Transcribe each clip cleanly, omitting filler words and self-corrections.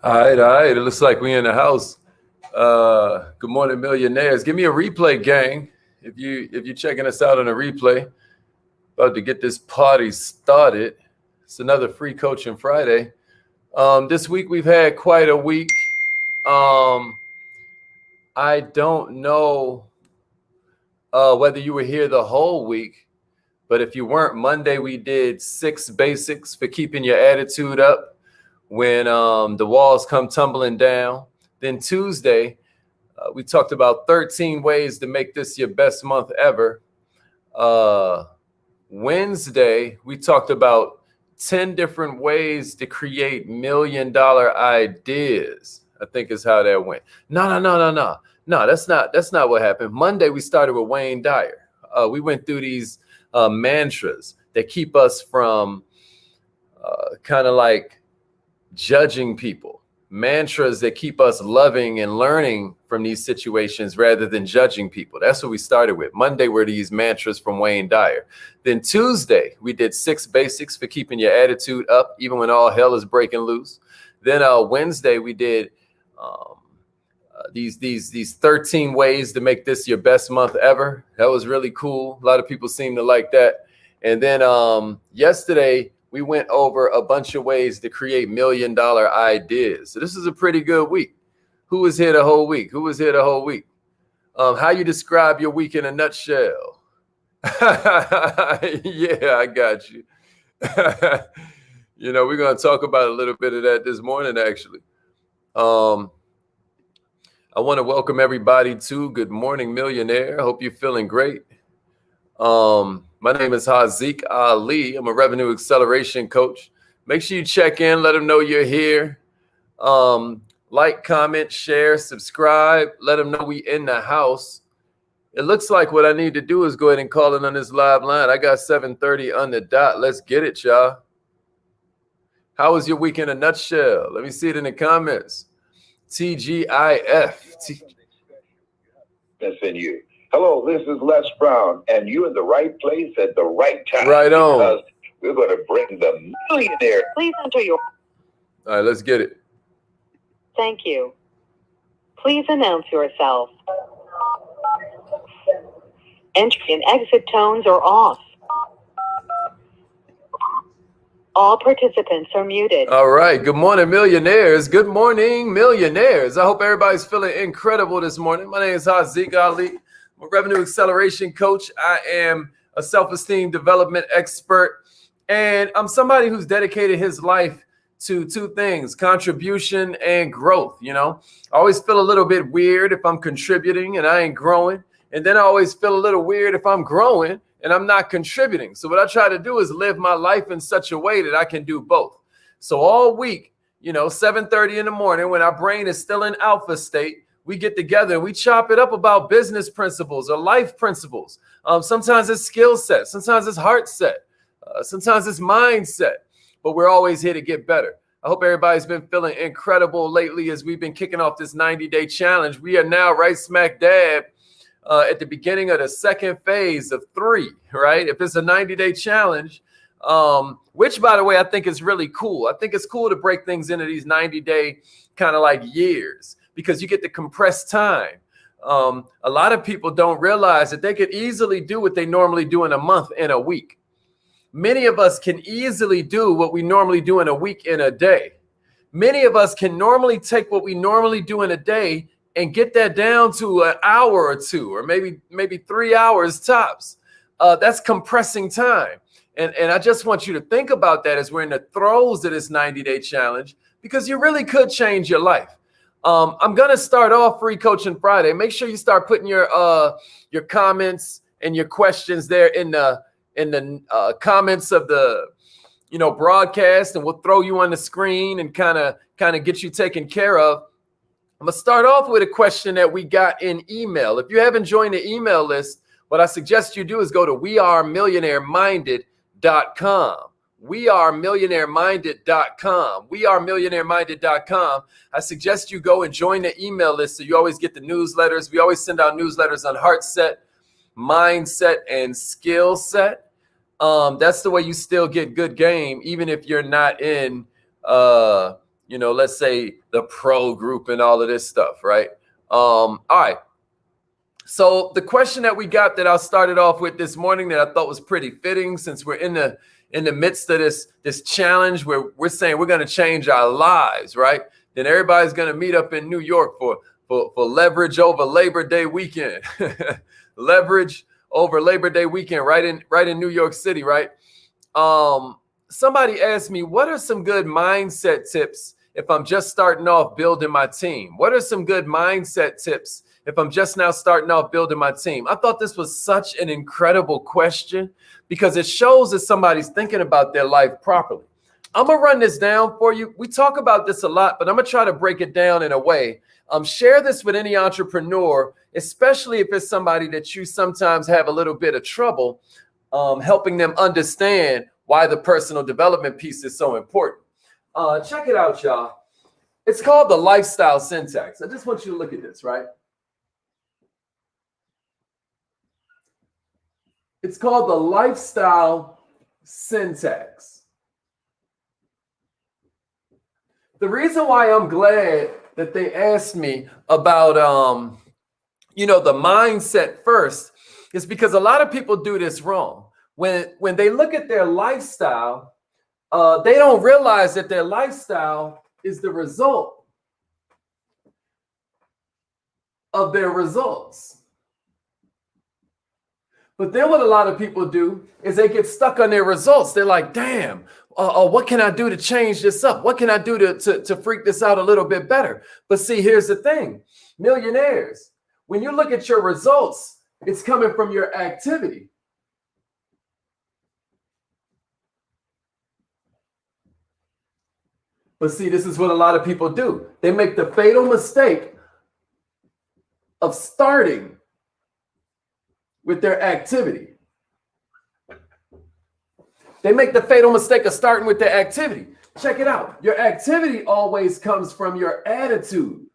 All right, all right. It looks like we in the house. Good morning, millionaires. Give me a replay, gang. If you're checking us out on a replay, about to get this party started. It's another free coaching Friday. This week we've had quite a week. Um, I don't know whether you were here the whole week, but if you weren't, Monday we did 6 basics for keeping your attitude up when the walls come tumbling down. Then Tuesday, we talked about 13 ways to make this your best month ever. Wednesday, we talked about 10 different ways to create $1 million ideas. I think is how that went. No. No, that's not what happened. Monday, we started with Wayne Dyer. We went through these mantras that keep us from kind of like judging people, mantras that keep us loving and learning from these situations rather than judging people. That's what we started with. Monday were these mantras from Wayne Dyer. Then Tuesday, we did 6 basics for keeping your attitude up, even when all hell is breaking loose. Then Wednesday, we did these 13 ways to make this your best month ever. That was really cool. A lot of people seem to like that. And then yesterday, we went over a bunch of ways to create $1 million ideas. So this is a pretty good week. Who was here the whole week? How you describe your week in a nutshell? Yeah, I got you. We're going to talk about a little bit of that this morning, actually. I want to welcome everybody to Good Morning Millionaire. I hope you're feeling great. My name is Haziq Ali. I'm a revenue acceleration coach. Make sure you check in. Let them know you're here. Like, comment, share, subscribe. Let them know we in the house. It looks like what I need to do is go ahead and call it on this live line. I got 7:30 on the dot. Let's get it, y'all. How was your week in a nutshell? Let me see it in the comments. TGIF. That's in you. Hello, this is Les Brown, and you're in the right place at the right time. Right on. Because we're going to bring the millionaire. Please enter your... All right, let's get it. Thank you. Please announce yourself. Entry and exit tones are off. All participants are muted. All right. Good morning, millionaires. Good morning, millionaires. I hope everybody's feeling incredible this morning. My name is Haziq Ali. I'm a revenue acceleration coach. I am a self-esteem development expert, and I'm somebody who's dedicated his life to 2 things: contribution and growth. I always feel a little bit weird if I'm contributing and I ain't growing. And then I always feel a little weird if I'm growing and I'm not contributing. So what I try to do is live my life in such a way that I can do both. So all week, 7:30 in the morning, when our brain is still in alpha state, we get together and we chop it up about business principles or life principles. Sometimes it's skill set. Sometimes it's heartset. Sometimes it's mindset. But we're always here to get better. I hope everybody's been feeling incredible lately as we've been kicking off this 90-day challenge. We are now right smack dab at the beginning of the second phase of 3, right? If it's a 90-day challenge, which, by the way, I think is really cool. I think it's cool to break things into these 90-day kind of like years because you get to compress time. A lot of people don't realize that they could easily do what they normally do in a month in a week. Many of us can easily do what we normally do in a week in a day. Many of us can normally take what we normally do in a day and get that down to an hour or 2, or maybe 3 hours tops. That's compressing time. And I just want you to think about that as we're in the throes of this 90-day challenge, because you really could change your life. I'm going to start off Free Coaching Friday. Make sure you start putting your comments and your questions there in the comments of the broadcast, and we'll throw you on the screen and kind of get you taken care of. I'm going to start off with a question that we got in email. If you haven't joined the email list, what I suggest you do is go to wearemillionaireminded.com. wearemillionaireminded.com. wearemillionaireminded.com. I suggest you go and join the email list so you always get the newsletters. We always send out newsletters on heartset, mindset, and skill set. That's the way you still get good game, even if you're not in let's say the pro group and all of this stuff, right? All right. So the question that we got that I started off with this morning that I thought was pretty fitting, since we're in the midst of this challenge where we're saying we're going to change our lives, right? Then everybody's going to meet up in New York for leverage over Labor Day weekend. Leverage over Labor Day weekend, right in New York City, right? Somebody asked me, what are some good mindset tips if I'm just starting off building my team? What are some good mindset tips if I'm just now starting off building my team? I thought this was such an incredible question because it shows that somebody's thinking about their life properly. I'm going to run this down for you. We talk about this a lot, but I'm going to try to break it down in a way. Share this with any entrepreneur, especially if it's somebody that you sometimes have a little bit of trouble helping them understand why the personal development piece is so important. Check it out, y'all. It's called the lifestyle syntax. I just want you to look at this, right? It's called the lifestyle syntax. The reason why I'm glad that they asked me about, the mindset first is because a lot of people do this wrong. When they look at their lifestyle, they don't realize that their lifestyle is the result of their results. But then what a lot of people do is they get stuck on their results. They're like, damn, what can I do to change this up? What can I do to freak this out a little bit better? But see, here's the thing. Millionaires, when you look at your results, it's coming from your activity. But see, this is what a lot of people do. They make the fatal mistake of starting with their activity. They make the fatal mistake of starting with their activity. Check it out. Your activity always comes from your attitude.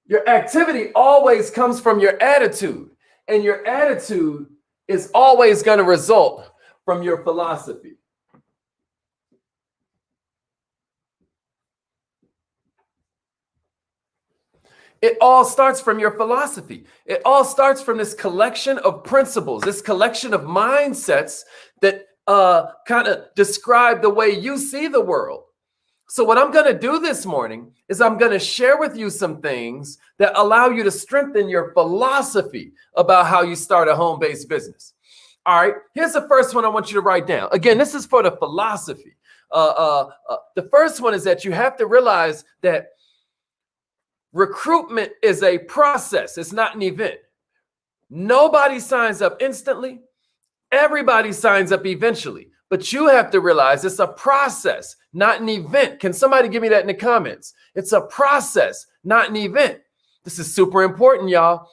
Your activity always comes from your attitude. And your attitude is always going to result from your philosophy. It all starts from your philosophy. It all starts from this collection of principles, this collection of mindsets that kind of describe the way you see the world. So what I'm going to do this morning is I'm going to share with you some things that allow you to strengthen your philosophy about how you start a home-based business. All right, here's the first one I want you to write down. Again, this is for the philosophy. The first one is that you have to realize that recruitment is a process. It's not an event. Nobody signs up instantly. Everybody signs up eventually. But you have to realize it's a process, not an event. Can somebody give me that in the comments? It's a process, not an event. This is super important, y'all.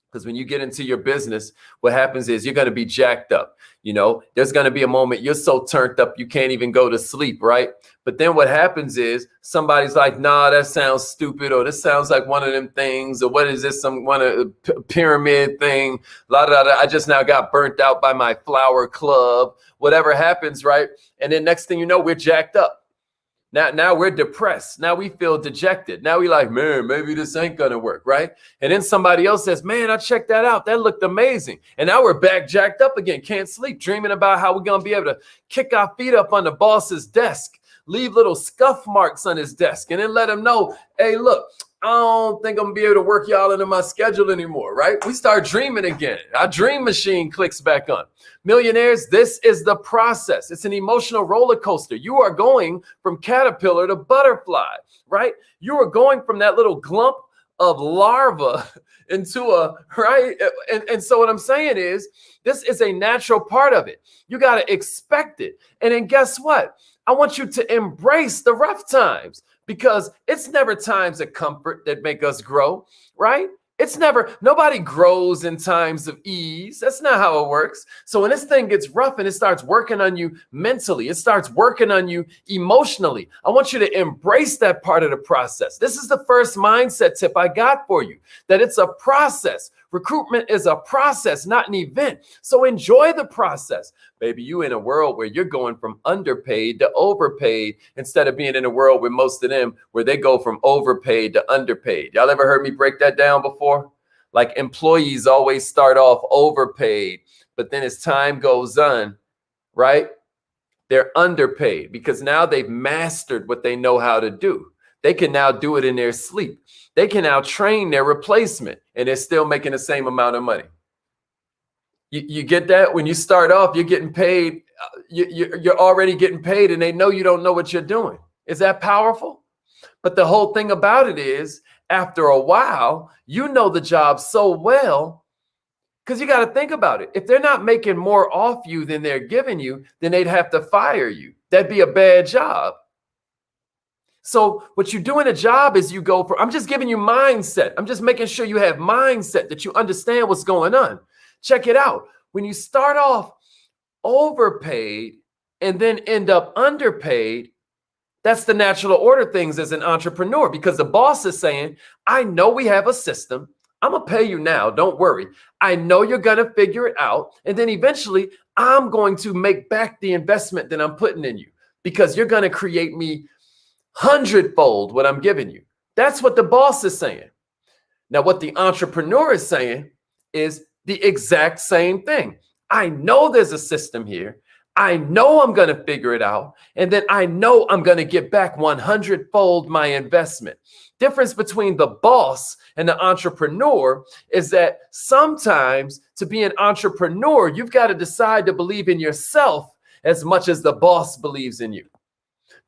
Because when you get into your business, what happens is you're going to be jacked up. There's going to be a moment you're so turned up you can't even go to sleep, right? But then what happens is somebody's like, nah, that sounds stupid, or this sounds like one of them things, or what is this, one of a pyramid thing, I just now got burnt out by my flower club, whatever happens, right? And then next thing you know, we're jacked up. Now we're depressed. Now we feel dejected. Now we like, man, maybe this ain't gonna work, right? And then somebody else says, man, I checked that out. That looked amazing. And now we're back jacked up again. Can't sleep, dreaming about how we're gonna be able to kick our feet up on the boss's desk, leave little scuff marks on his desk, and then let him know, hey, look, I don't think I'm gonna be able to work y'all into my schedule anymore, right? We start dreaming again. Our dream machine clicks back on. Millionaires, this is the process. It's an emotional roller coaster. You are going from caterpillar to butterfly, right? You are going from that little glump of larva into a, right? And so what I'm saying is, this is a natural part of it. You got to expect it. And then guess what? I want you to embrace the rough times, because it's never times of comfort that make us grow, right? Nobody grows in times of ease. That's not how it works. So when this thing gets rough and it starts working on you mentally, it starts working on you emotionally, I want you to embrace that part of the process. This is the first mindset tip I got for you, that it's a process. Recruitment is a process, not an event. So enjoy the process. Baby, you in a world where you're going from underpaid to overpaid instead of being in a world with most of them where they go from overpaid to underpaid. Y'all ever heard me break that down before? Like employees always start off overpaid, but then as time goes on, right? They're underpaid because now they've mastered what they know how to do. They can now do it in their sleep. They can now train their replacement and they're still making the same amount of money. You get that? When you start off, you're getting paid. You're already getting paid and they know you don't know what you're doing. Is that powerful? But the whole thing about it is after a while, you know the job so well. Because you got to think about it. If they're not making more off you than they're giving you, then they'd have to fire you. That'd be a bad job. So what you do in a job is you go for, I'm just giving you mindset. I'm just making sure you have mindset, that you understand what's going on. Check it out. When you start off overpaid and then end up underpaid, that's the natural order things as an entrepreneur, because the boss is saying, I know we have a system. I'm going to pay you now. Don't worry. I know you're going to figure it out. And then eventually I'm going to make back the investment that I'm putting in you because you're going to create me 100-fold what I'm giving you. That's what the boss is saying. Now, what the entrepreneur is saying is the exact same thing. I know there's a system here. I know I'm going to figure it out. And then I know I'm going to get back 100-fold my investment. Difference between the boss and the entrepreneur is that sometimes to be an entrepreneur, you've got to decide to believe in yourself as much as the boss believes in you.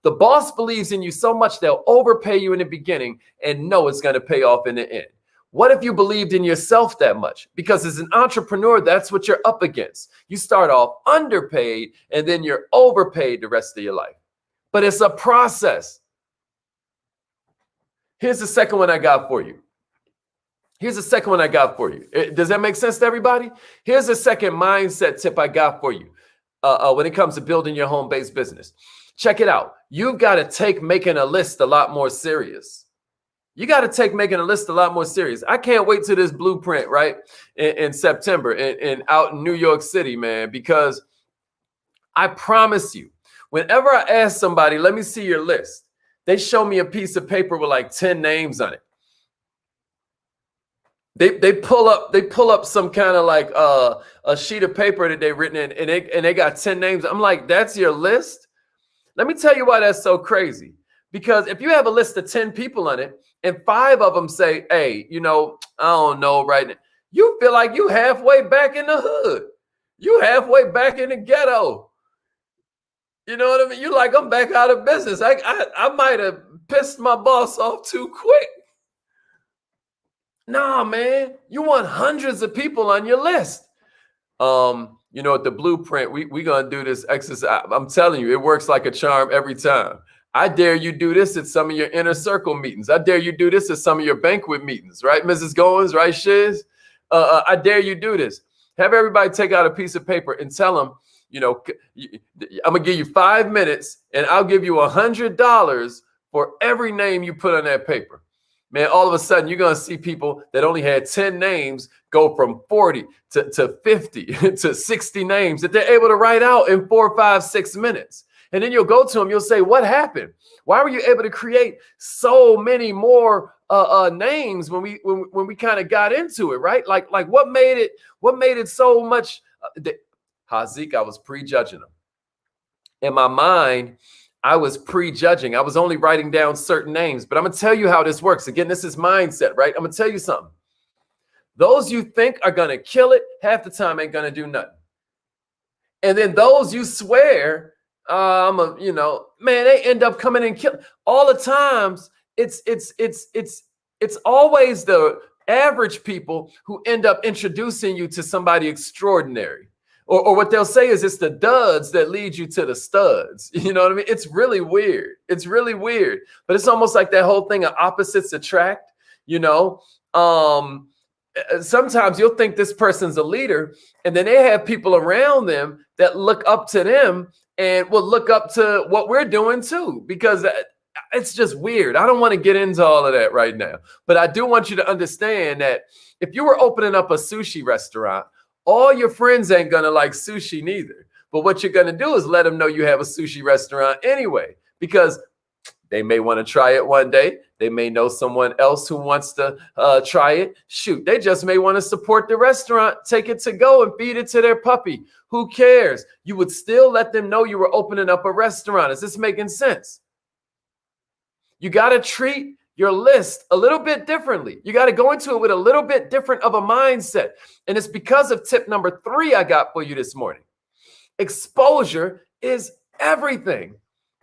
The boss believes in you so much they'll overpay you in the beginning and know it's going to pay off in the end. What if you believed in yourself that much? Because as an entrepreneur, that's what you're up against. You start off underpaid and then you're overpaid the rest of your life. But it's a process. Here's the second one I got for you. Does that make sense to everybody? Here's the second mindset tip I got for you when it comes to building your home-based business. Check it out. You've got to take making a list a lot more serious. I can't wait till this blueprint, right? In September and out in New York City, man, because I promise you, whenever I ask somebody, let me see your list, they show me a piece of paper with like 10 names on it. They pull up some kind of like a sheet of paper that they've written in and they got 10 names. I'm like, that's your list? Let me tell you why that's so crazy. Because if you have a list of 10 people on it and 5 of them say, hey, I don't know right now, you feel like you halfway back in the hood. You halfway back in the ghetto. You know what I mean? You like, I'm back out of business. I might have pissed my boss off too quick. Nah, man, you want hundreds of people on your list. At the blueprint, we gonna do this exercise. I'm telling you, it works like a charm every time. I dare you do this at some of your inner circle meetings. I dare you do this at some of your banquet meetings, right, Mrs. Goins, right, Shiz? I dare you do this. Have everybody take out a piece of paper and tell them, I'm gonna give you 5 minutes and I'll give you $100 for every name you put on that paper. Man, all of a sudden you're gonna see people that only had 10 names go from 40 to 50 to 60 names that they're able to write out in 4, 5, 6 minutes. And then you'll go to them, you'll say, what happened? Why were you able to create so many more names when we kind of got into it, right? Like what made it so much? Hazik, I was prejudging them. In my mind, I was prejudging. I was only writing down certain names, but I'm going to tell you how this works. Again, this is mindset, right? I'm going to tell you something. Those you think are going to kill it, half the time ain't going to do nothing. And then those you swear, they end up coming and killing. All the times, it's always the average people who end up introducing you to somebody extraordinary. Or what they'll say is it's the duds that lead you to the studs. You know what I mean? It's really weird. But it's almost like that whole thing of opposites attract, Sometimes you'll think this person's a leader, and then they have people around them that look up to them and will look up to what we're doing too. Because It's just weird. I don't want to get into all of that right now. But I do want you to understand that if you were opening up a sushi restaurant, all your friends ain't going to like sushi neither. But what you're going to do is let them know you have a sushi restaurant anyway, because they may want to try it one day. They may know someone else who wants to try it. Shoot, they just may want to support the restaurant, take it to go and feed it to their puppy. Who cares? You would still let them know you were opening up a restaurant. Is this making sense? You got to treat your list a little bit differently. You got to go into it with a little bit different of a mindset. And it's because of tip number 3 I got for you this morning. Exposure is everything.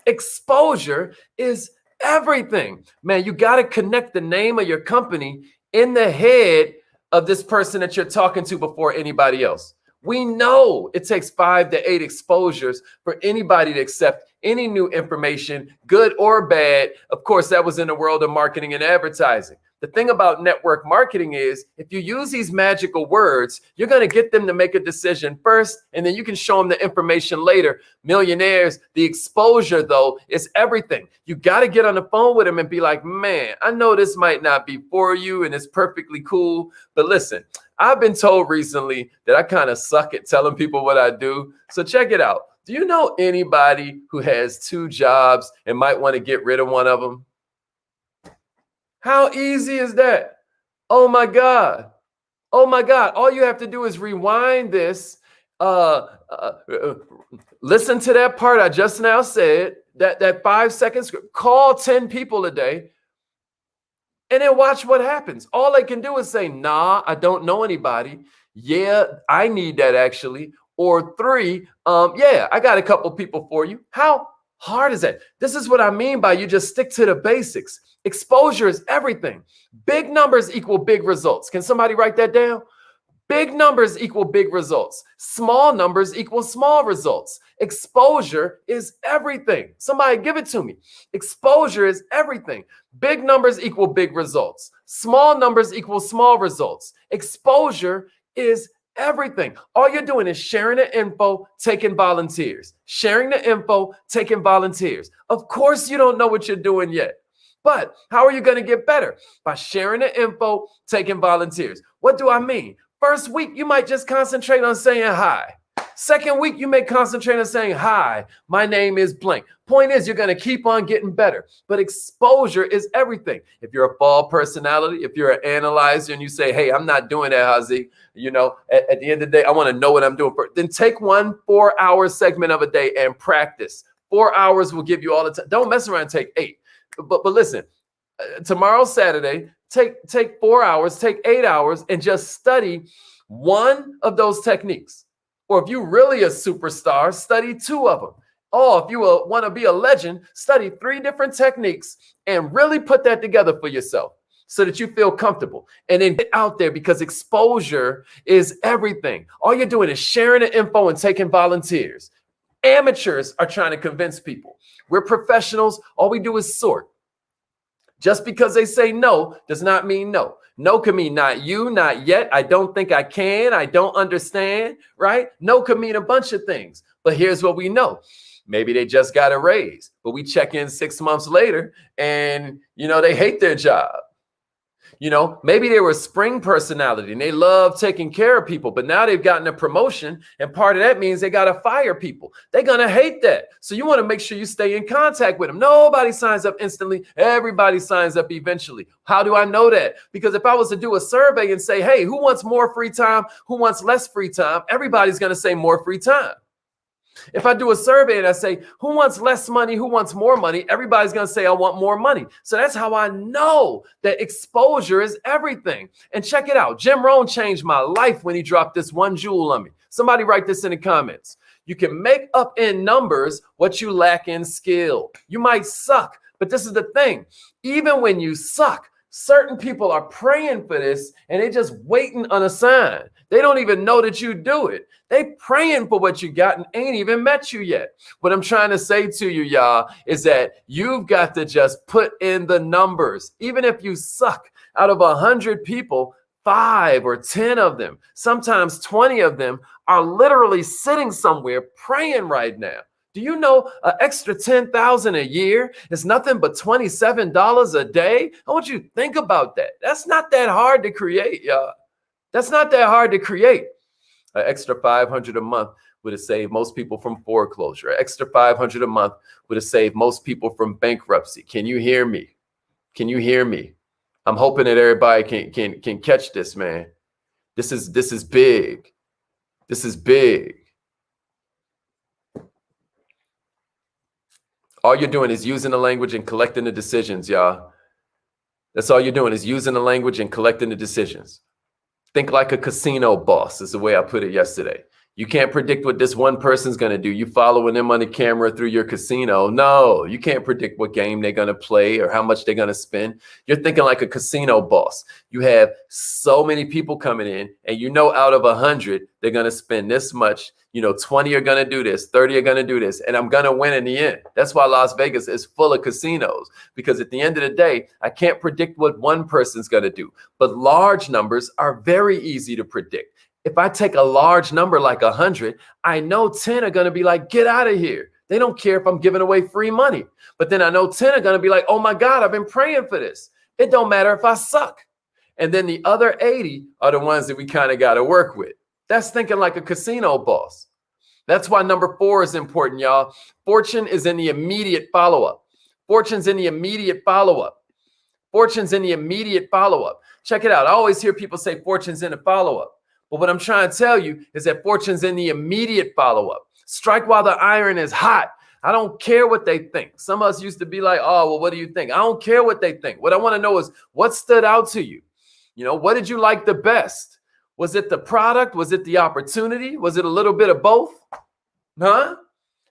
Exposure is everything. Man, you got to connect the name of your company in the head of this person that you're talking to before anybody else. We know it takes 5 to 8 exposures for anybody to accept any new information, good or bad. Of course, that was in the world of marketing and advertising. The thing about network marketing is if you use these magical words, you're going to get them to make a decision first, and then you can show them the information later. Millionaires, the exposure, though, is everything. You got to get on the phone with them and be like, man, I know this might not be for you and it's perfectly cool, but listen, I've been told recently that I kind of suck at telling people what I do. So check it out. Do you know anybody who has 2 jobs and might want to get rid of one of them? How easy is that? Oh my God. Oh my God. All you have to do is rewind this. Listen to that part I just now said, that 5 seconds, call 10 people a day, and then watch what happens. All they can do is say, nah, I don't know anybody. Yeah, I need that actually. Or 3, yeah, I got a couple people for you. How hard is that? This is what I mean by you just stick to the basics. Exposure is everything. Big numbers equal big results. Can somebody write that down? Big numbers equal big results. Small numbers equal small results. Exposure is everything. Somebody give it to me. Exposure is everything. Big numbers equal big results. Small numbers equal small results. Exposure is everything. All you're doing is sharing the info, taking volunteers. Sharing the info, taking volunteers. Of course, you don't know what you're doing yet. But how are you going to get better? By sharing the info, taking volunteers. What do I mean? First week, you might just concentrate on saying hi. Second week, you may concentrate on saying, hi, my name is blank. Point is, you're going to keep on getting better. But exposure is everything. If you're a fall personality, if you're an analyzer and you say, hey, I'm not doing that, Hazi, you know, at the end of the day, I want to know what I'm doing. Then take 1 4-hour segment of a day and practice. 4 hours will give you all the time. Don't mess around and take 8. But listen, tomorrow's Saturday, take 4 hours, take 8 hours, and just study one of those techniques. Or if you're really a superstar, study 2 of them. Or if you want to be a legend, study 3 different techniques and really put that together for yourself so that you feel comfortable. And then get out there, because exposure is everything. All you're doing is sharing the info and taking volunteers. Amateurs are trying to convince people. We're professionals. All we do is sort. Just because they say no does not mean no. No can mean not you, not yet. I don't think I can. I don't understand, right? No can mean a bunch of things. But here's what we know. Maybe they just got a raise, but we check in 6 months later and, you know, they hate their job. You know, maybe they were a spring personality and they love taking care of people, but now they've gotten a promotion, and part of that means they got to fire people. They're going to hate that. So you want to make sure you stay in contact with them. Nobody signs up instantly. Everybody signs up eventually. How do I know that? Because if I was to do a survey and say, hey, who wants more free time? Who wants less free time? Everybody's going to say more free time. If I do a survey and I say, who wants less money? Who wants more money? Everybody's going to say, I want more money. So that's how I know that exposure is everything. And check it out. Jim Rohn changed my life when he dropped this one jewel on me. Somebody write this in the comments. You can make up in numbers what you lack in skill. You might suck, but this is the thing. Even when you suck, certain people are praying for this and they're just waiting on a sign. They don't even know that you do it. They praying for what you got and ain't even met you yet. What I'm trying to say to you, y'all, is that you've got to just put in the numbers. Even if you suck, out of 100 people, 5 or 10 of them, sometimes 20 of them are literally sitting somewhere praying right now. Do you know an extra $10,000 a year is nothing but $27 a day? I want you to think about that. That's not that hard to create, y'all. That's not that hard to create. An extra $500 a month would have saved most people from foreclosure. An extra $500 a month would have saved most people from bankruptcy. Can you hear me? Can you hear me? I'm hoping that everybody can catch this, man. This is big. This is big. All you're doing is using the language and collecting the decisions, y'all. That's all you're doing is using the language and collecting the decisions. Think like a casino boss is the way I put it yesterday. You can't predict what this one person's going to do. You following them on the camera through your casino. No, you can't predict what game they're going to play or how much they're going to spend. You're thinking like a casino boss. You have so many people coming in and you know out of 100, they're going to spend this much. 20 are going to do this, 30 are going to do this, and I'm going to win in the end. That's why Las Vegas is full of casinos, because at the end of the day, I can't predict what one person's going to do. But large numbers are very easy to predict. If I take a large number like 100, I know 10 are going to be like, get out of here. They don't care if I'm giving away free money. But then I know 10 are going to be like, oh my God, I've been praying for this. It don't matter if I suck. And then the other 80 are the ones that we kind of got to work with. That's thinking like a casino boss. That's why number 4 is important, y'all. Fortune is in the immediate follow-up. Fortune's in the immediate follow-up. Fortune's in the immediate follow-up. Check it out. I always hear people say fortune's in the follow-up. But what I'm trying to tell you is that fortune's in the immediate follow-up. Strike while the iron is hot. I don't care what they think. Some of us used to be like, oh, well, what do you think? I don't care what they think. What I want to know is what stood out to you? What did you like the best? Was it the product? Was it the opportunity? Was it a little bit of both? Huh?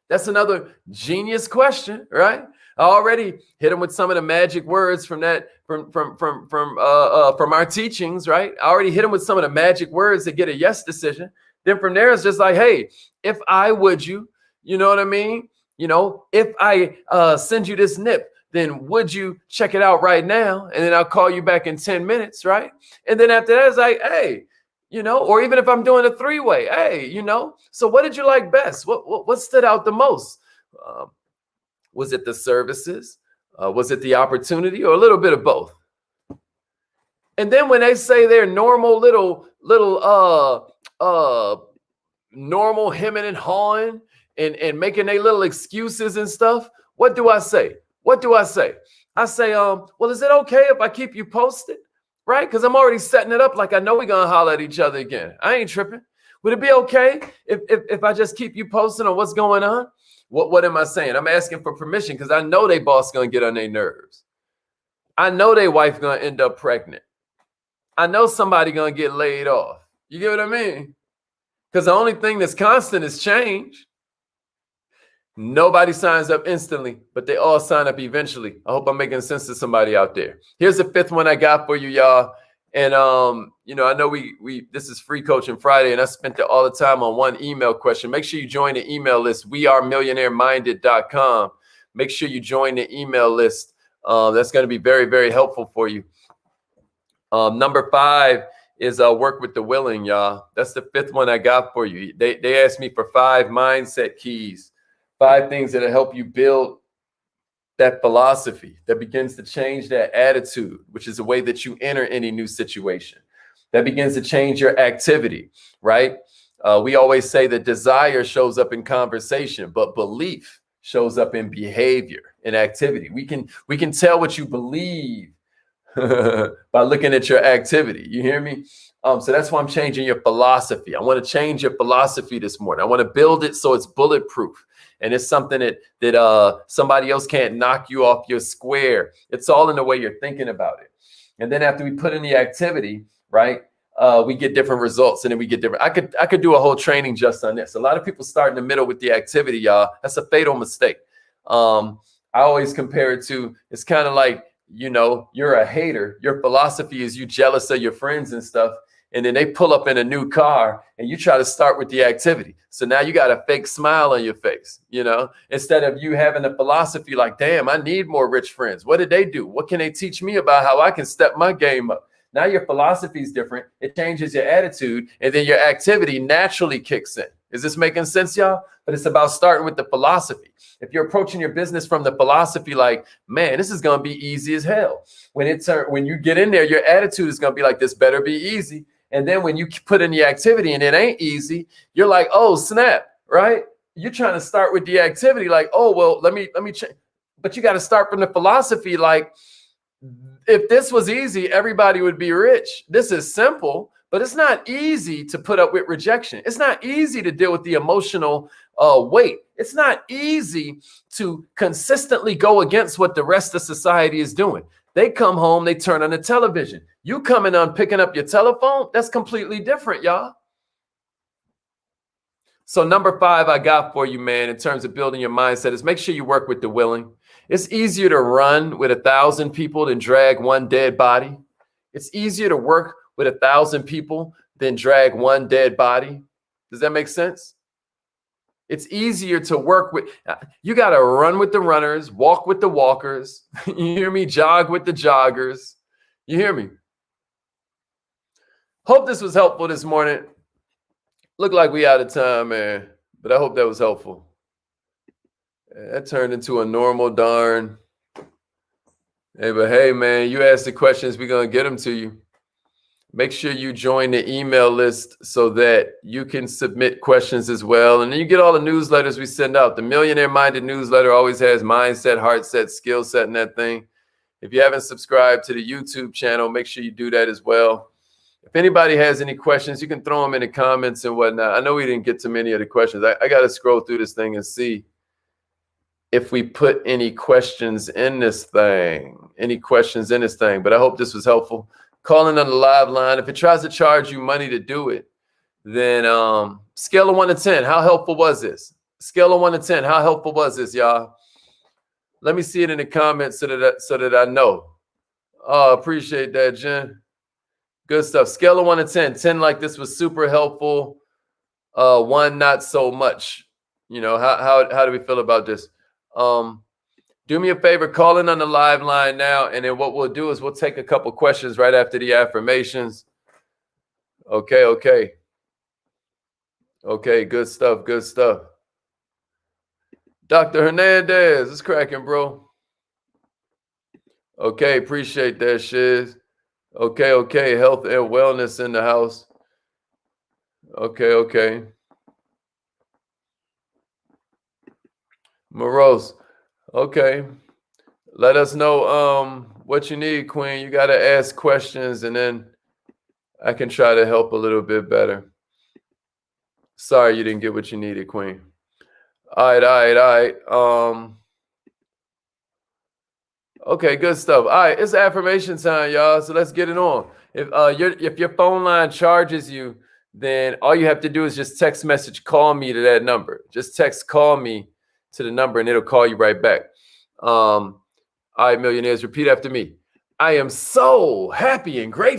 That's another genius question, right? I already hit them with some of the magic words from our teachings, right? I already hit them with some of the magic words to get a yes decision. Then from there, it's just like, hey, if I would you know what I mean? If I send you this nip, then would you check it out right now? And then I'll call you back in 10 minutes, right? And then after that, it's like, hey, or even if I'm doing a 3-way, hey, so what did you like best? What stood out the most? Was it the services? Was it the opportunity, or a little bit of both? And then when they say they're normal little normal hemming and hawing and making their little excuses and stuff, what do I say? I say, well, is it okay if I keep you posted? Right? Because I'm already setting it up like I know we're going to holler at each other again. I ain't tripping. Would it be okay if I just keep you posted on what's going on? What am I saying? I'm asking for permission because I know they boss going to get on their nerves. I know their wife going to end up pregnant. I know somebody going to get laid off. You get what I mean? Because the only thing that's constant is change. Nobody signs up instantly, but they all sign up eventually. I hope I'm making sense to somebody out there. Here's the 5th one I got for you, y'all. And, I know this is Free Coaching Friday, and I spent all the time on one email question. Make sure you join the email list, wearemillionaireminded.com. Make sure you join the email list. That's going to be very, very helpful for you. Number 5 is work with the willing, y'all. That's the 5th one I got for you. They asked me for 5 mindset keys. 5 things that'll help you build that philosophy that begins to change that attitude, which is the way that you enter any new situation. That begins to change your activity, right? We always say that desire shows up in conversation, but belief shows up in behavior and activity. We can tell what you believe by looking at your activity. You hear me? So that's why I'm changing your philosophy. I want to change your philosophy this morning. I want to build it so it's bulletproof. And it's something that somebody else can't knock you off your square. It's all in the way you're thinking about it. And then after we put in the activity, right, we get different results, and then we get different. I could do a whole training just on this. A lot of people start in the middle with the activity, y'all. That's a fatal mistake. I always compare it to, it's kind of like, you're a hater. Your philosophy is you jealous of your friends and stuff. And then they pull up in a new car and you try to start with the activity. So now you got a fake smile on your face, instead of you having a philosophy like, damn, I need more rich friends. What did they do? What can they teach me about how I can step my game up? Now your philosophy is different. It changes your attitude, and then your activity naturally kicks in. Is this making sense, y'all? But it's about starting with the philosophy. If you're approaching your business from the philosophy like, man, this is going to be easy as hell. When you get in there, your attitude is going to be like, this better be easy. And then when you put in the activity and it ain't easy, you're like, oh, snap, right? You're trying to start with the activity like, oh, well, let me change. But you got to start from the philosophy like, if this was easy, everybody would be rich. This is simple, but it's not easy to put up with rejection. It's not easy to deal with the emotional weight. It's not easy to consistently go against what the rest of society is doing. They come home, they turn on the television. You coming on picking up your telephone, that's completely different, y'all. So number 5 I got for you, man, in terms of building your mindset is make sure you work with the willing. It's easier to run with 1,000 people than drag one dead body. It's easier to work with 1,000 people than drag one dead body. Does that make sense? It's easier to work with. You got to run with the runners, walk with the walkers. You hear me? Jog with the joggers. You hear me? Hope this was helpful this morning. Look like we out of time, man, but I hope that was helpful. That turned into a normal darn. Hey, man, you ask the questions, we're going to get them to you. Make sure you join the email list so that you can submit questions as well. And then you get all the newsletters we send out. The Millionaire Minded newsletter always has mindset, heartset, skill set, and that thing. If you haven't subscribed to the YouTube channel, make sure you do that as well. If anybody has any questions, you can throw them in the comments and whatnot. I know we didn't get to many of the questions. I got to scroll through this thing and see if we put any questions in this thing. But I hope this was helpful. Calling on the live line. If it tries to charge you money to do it, then scale of 1 to 10. How helpful was this? Scale of 1 to 10. How helpful was this, y'all? Let me see it in the comments so that I know. Oh, appreciate that, Jen. Good stuff. Scale of 1 to 10. 10 like this was super helpful. 1 not so much. You know, how do we feel about this? Do me a favor, call in on the live line now, and then what we'll do is we'll take a couple questions right after the affirmations. Okay, good stuff. Dr. Hernandez, it's cracking, bro. Okay, appreciate that, Shiz. Okay, health and wellness in the house. Okay. Morose, okay. Let us know what you need, Queen. You got to ask questions, and then I can try to help a little bit better. Sorry you didn't get what you needed, Queen. All right. Okay, good stuff. All right, it's affirmation time, y'all. So let's get it on. If your phone line charges you, then all you have to do is just text message call me to that number. Just text call me to the number, and it'll call you right back. All right, millionaires, repeat after me. I am so happy and grateful